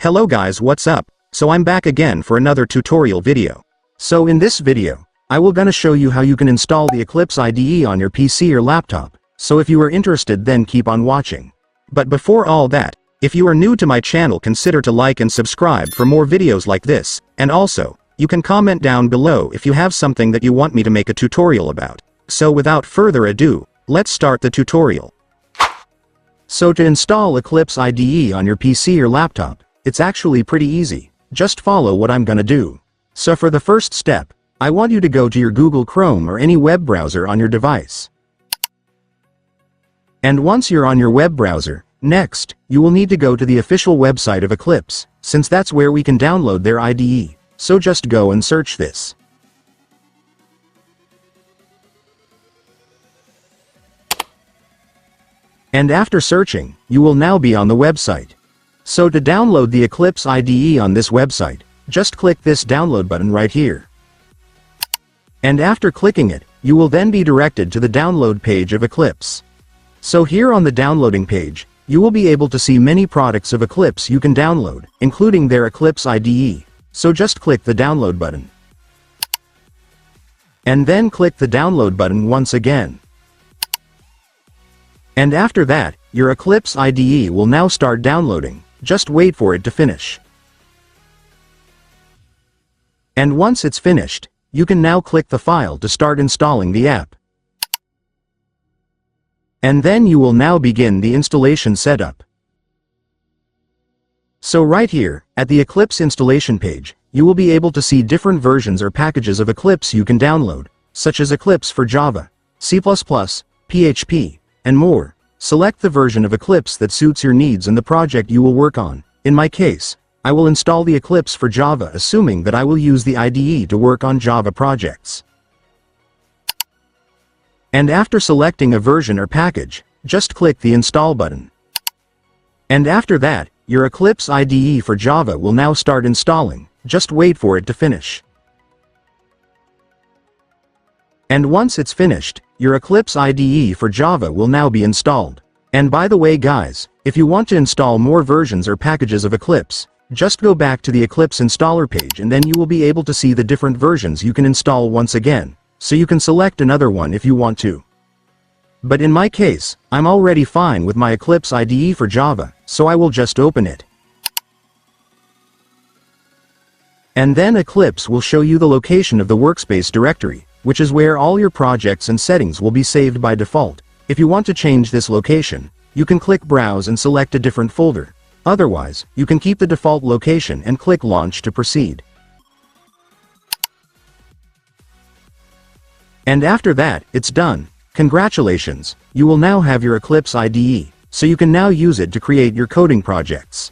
Hello guys, what's up? So I'm back again for another tutorial video. So in this video, I will gonna show you how you can install the Eclipse IDE on your PC or laptop. So if you are interested, then keep on watching. But before all that, if you are new to my channel, consider to like and subscribe for more videos like this, and also, you can comment down below if you have something that you want me to make a tutorial about. So without further ado, let's start the tutorial. So to install Eclipse IDE on your PC or laptop, it's actually pretty easy. Just follow what I'm gonna do. So for the first step, I want you to go to your Google Chrome or any web browser on your device. And once you're on your web browser, next, you will need to go to the official website of Eclipse, since that's where we can download their IDE. So just go and search this. And after searching, you will now be on the website. So to download the Eclipse IDE on this website, just click this download button right here. And after clicking it, you will then be directed to the download page of Eclipse. So here on the downloading page, you will be able to see many products of Eclipse you can download, including their Eclipse IDE. So just click the download button. And then click the download button once again. And after that, your Eclipse IDE will now start downloading. Just wait for it to finish. And once it's finished, you can now click the file to start installing the app. And then you will now begin the installation setup. So right here, at the Eclipse installation page, you will be able to see different versions or packages of Eclipse you can download, such as Eclipse for Java, C++, PHP, and more. Select the version of Eclipse that suits your needs and the project you will work on. In my case, I will install the Eclipse for Java, assuming that I will use the IDE to work on Java projects. And after selecting a version or package, just click the install button. And after that, your Eclipse IDE for Java will now start installing. Just wait for it to finish. And once it's finished, your Eclipse IDE for Java will now be installed. And by the way guys, if you want to install more versions or packages of Eclipse, just go back to the Eclipse installer page and then you will be able to see the different versions you can install once again, so you can select another one if you want to. But in my case, I'm already fine with my Eclipse IDE for Java, so I will just open it. And then Eclipse will show you the location of the workspace directory, which is where all your projects and settings will be saved by default. If you want to change this location, you can click Browse and select a different folder. Otherwise, you can keep the default location and click Launch to proceed. And after that, it's done. Congratulations, you will now have your Eclipse IDE, so you can now use it to create your coding projects.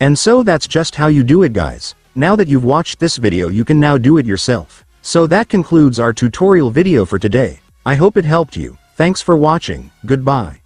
And so that's just how you do it guys. Now that you've watched this video, you can now do it yourself. So that concludes our tutorial video for today. I hope it helped you. Thanks for watching. Goodbye.